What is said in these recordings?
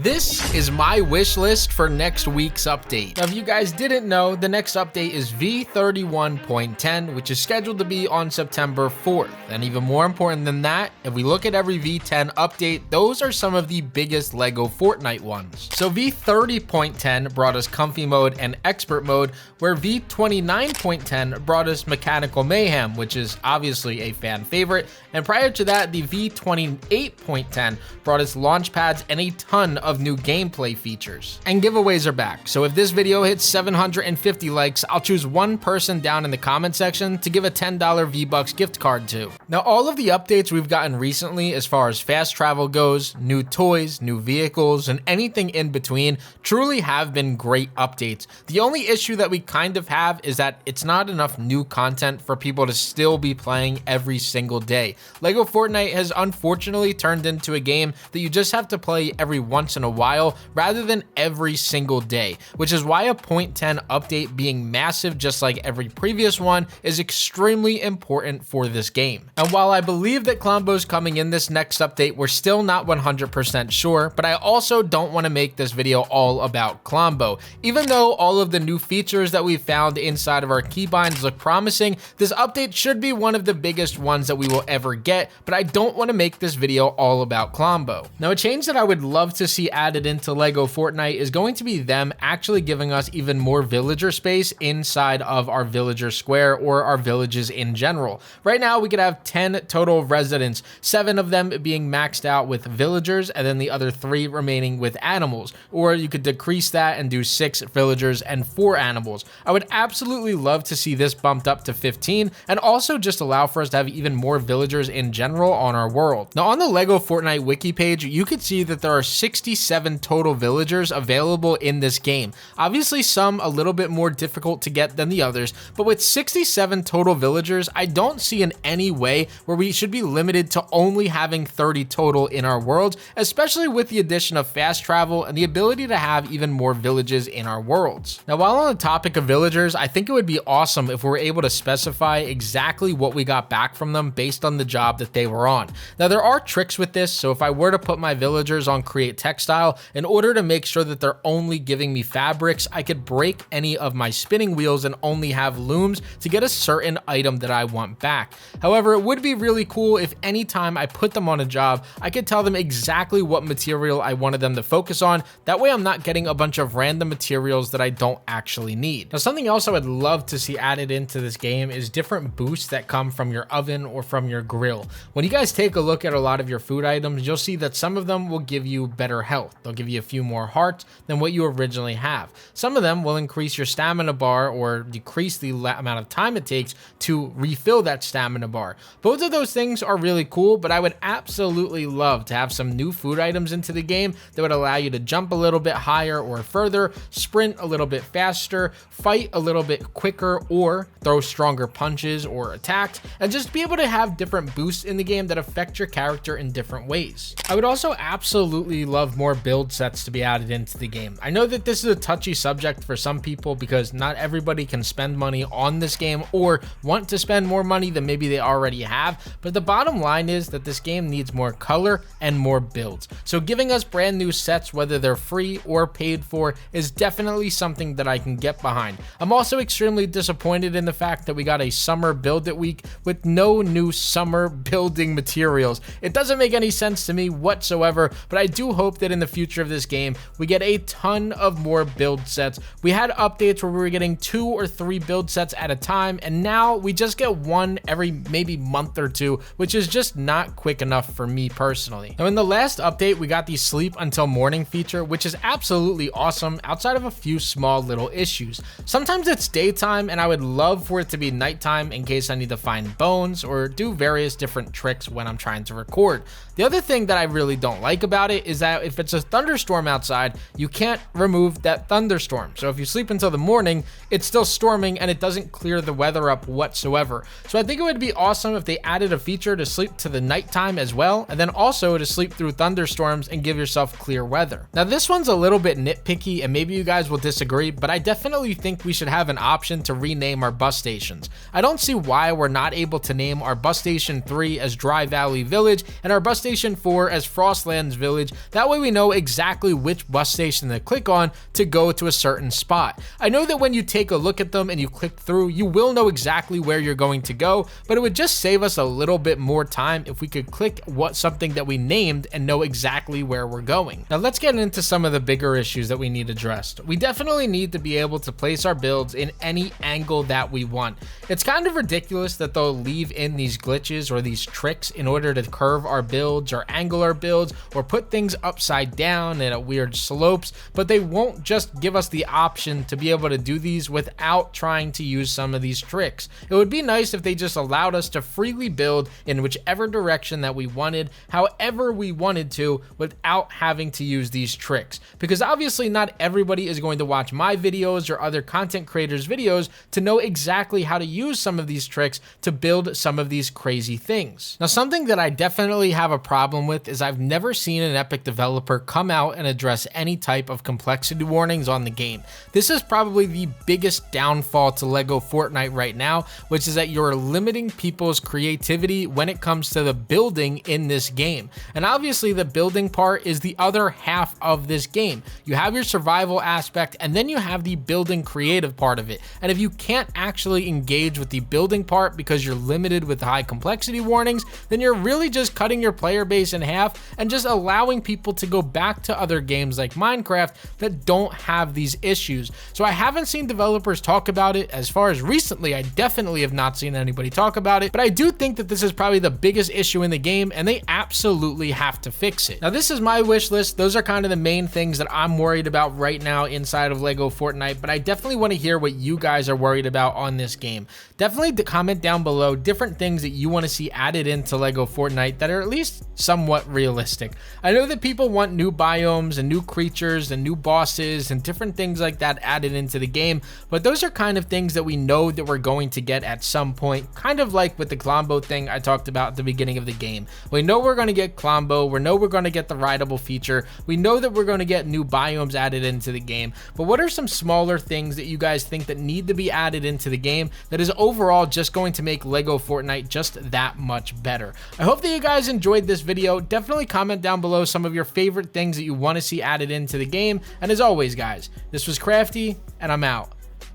This is my wish list for next week's update. Now, if you guys didn't know, the next update is v31.10, which is scheduled to be on September 4th. And even more important than that, if we look at every v10 update, those are some of the biggest LEGO Fortnite ones. So v30.10 brought us comfy mode and expert mode, where v29.10 brought us mechanical mayhem, which is obviously a fan favorite. And prior to that, the v28.10 brought us launch pads and a ton of new gameplay features. And giveaways are back, so if this video hits 750 likes, I'll choose one person down in the comment section to give a $10 V-Bucks gift card to. Now, all of the updates we've gotten recently as far as fast travel goes, new toys, new vehicles, and anything in between truly have been great updates. The only issue that we kind of have is that it's not enough new content for people to still be playing every single day. LEGO Fortnite has unfortunately turned into a game that you just have to play every once in a while rather than every single day, which is why a .10 update being massive just like every previous one is extremely important for this game. And while I believe that Klombo's coming in this next update, we're still not 100% sure, but I also don't want to make this video all about Klombo. Even though all of the new features that we found inside of our keybinds look promising, this update should be one of the biggest ones that we will ever get, but I don't want to make this video all about Klombo. Now, a change that I would love to see added into LEGO Fortnite is going to be them actually giving us even more villager space inside of our villager square or our villages in general. Right now, we could have 10 total residents, 7 of them being maxed out with villagers, and then the other 3 remaining with animals. Or you could decrease that and do 6 villagers and 4 animals. I would absolutely love to see this bumped up to 15, and also just allow for us to have even more villagers in general on our world. Now, on the LEGO Fortnite wiki page, you could see that there are 67 total villagers available in this game. Obviously, some a little bit more difficult to get than the others, but with 67 total villagers, I don't see in any way where we should be limited to only having 30 total in our worlds, especially with the addition of fast travel and the ability to have even more villages in our worlds. Now, while on the topic of villagers, I think it would be awesome if we were able to specify exactly what we got back from them based on the job that they were on. Now, there are tricks with this, so if I were to put my villagers on create textile, in order to make sure that they're only giving me fabrics, I could break any of my spinning wheels and only have looms to get a certain item that I want back. However, it would be really cool if anytime I put them on a job, I could tell them exactly what material I wanted them to focus on. That way I'm not getting a bunch of random materials that I don't actually need. Now, something else I would love to see added into this game is different boosts that come from your oven or from your grill. When you guys take a look at a lot of your food items, you'll see that some of them will give you better health. They'll give you a few more hearts than what you originally have. Some of them will increase your stamina bar or decrease the amount of time it takes to refill that stamina bar. Both of those things are really cool, but I would absolutely love to have some new food items into the game that would allow you to jump a little bit higher or further, sprint a little bit faster, fight a little bit quicker, or throw stronger punches or attacks, and just be able to have different boosts in the game that affect your character in different ways. I would also absolutely love more build sets to be added into the game. I know that this is a touchy subject for some people because not everybody can spend money on this game or want to spend more money than maybe they already have, but the bottom line is that this game needs more color and more builds. So giving us brand new sets, whether they're free or paid for, is definitely something that I can get behind. I'm also extremely disappointed in the fact that we got a summer build it week with no new summer building materials. It doesn't make any sense to me whatsoever, but I do hope that in the future of this game, we get a ton of more build sets. We had updates where we were getting 2 or 3 build sets at a time, and now we just get one every maybe month or 2, which is just not quick enough for me personally. Now, in the last update, we got the sleep until morning feature, which is absolutely awesome outside of a few small little issues. Sometimes it's daytime, and I would love for it to be nighttime in case I need to find bones or do various different tricks when I'm trying to record. The other thing that I really don't like about it is that if it's a thunderstorm outside, you can't remove that thunderstorm. So if you sleep until the morning, it's still storming and it doesn't clear the weather up whatsoever. So I think it would be awesome if they added a feature to sleep to the nighttime as well, and then also to sleep through thunderstorms and give yourself clear weather. Now, this one's a little bit nitpicky and maybe you guys will disagree, but I definitely think we should have an option to rename our bus stations. I don't see why we're not able to name our bus station 3 as Dry Valley Village and our bus station 4 as Frostlands Village. That way we know exactly which bus station to click on to go to a certain spot. I know that when you take a look at them and you click through, you will know exactly where you're going to go, but it would just save us a little bit more time if we could click something that we named and know exactly where we're going. Now let's get into some of the bigger issues that we need addressed. We definitely need to be able to place our builds in any angle that we want. It's kind of ridiculous that they'll leave in these glitches or these tricks in order to curve our builds or angle our builds or put things upside down and at weird slopes, but they won't just give us the option to be able to do these without trying to use some of these tricks. It would be nice if they just allowed us to freely build in whichever direction that we wanted, however we wanted to, without having to use these tricks. Because obviously not everybody is going to watch my videos or other content creators' videos to know exactly how to use some of these tricks to build some of these crazy things. Now, something that I definitely have a problem with is I've never seen an Epic developer come out and address any type of complexity warnings on the game. This is probably the biggest downfall to LEGO Fortnite right now, which is that you're limiting people's creativity when it comes to the building in this game. And obviously the building part is the other half of this game. You have your survival aspect and then you have the building creative part of it. And if you can't actually engage with the building part because you're limited with high complexity warnings, then you're really just cutting your player base in half and just allowing people to go back to other games like Minecraft that don't have these issues. So I haven't seen developers talk about it. As far as recently, I definitely have not seen anybody talk about it, but I do think that this is probably the biggest issue in the game and they absolutely have to fix it. Now, this is my wish list. Those are kind of the main things that I'm worried about right now inside of LEGO Fortnite, but I definitely want to hear what you guys are worried about on this game. Definitely comment down below different things that you want to see added into LEGO Fortnite that are at least somewhat realistic. I know that people want new biomes and new creatures and new bosses and different things like that added into the game, but those are kind of things that we know that we're going to get at some point, kind of like with the Klombo thing I talked about at the beginning of the game. We know we're going to get Klombo, we know we're going to get the rideable feature, we know that we're going to get new biomes added into the game, but what are some smaller things that you guys think that need to be added into the game that is overall just going to make LEGO Fortnite just that much better? I hope that you guys enjoyed this video. Definitely comment down below some of your favorite things that you want to see added into the game, and as always guys, this was Crafty and I'm out.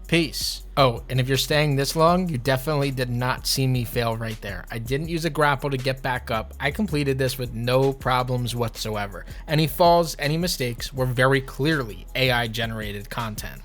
Peace. Oh, and if you're staying this long, you definitely did not see me fail right there. I didn't use a grapple to get back up. I completed this with no problems whatsoever. Any falls, any mistakes were very clearly AI generated content.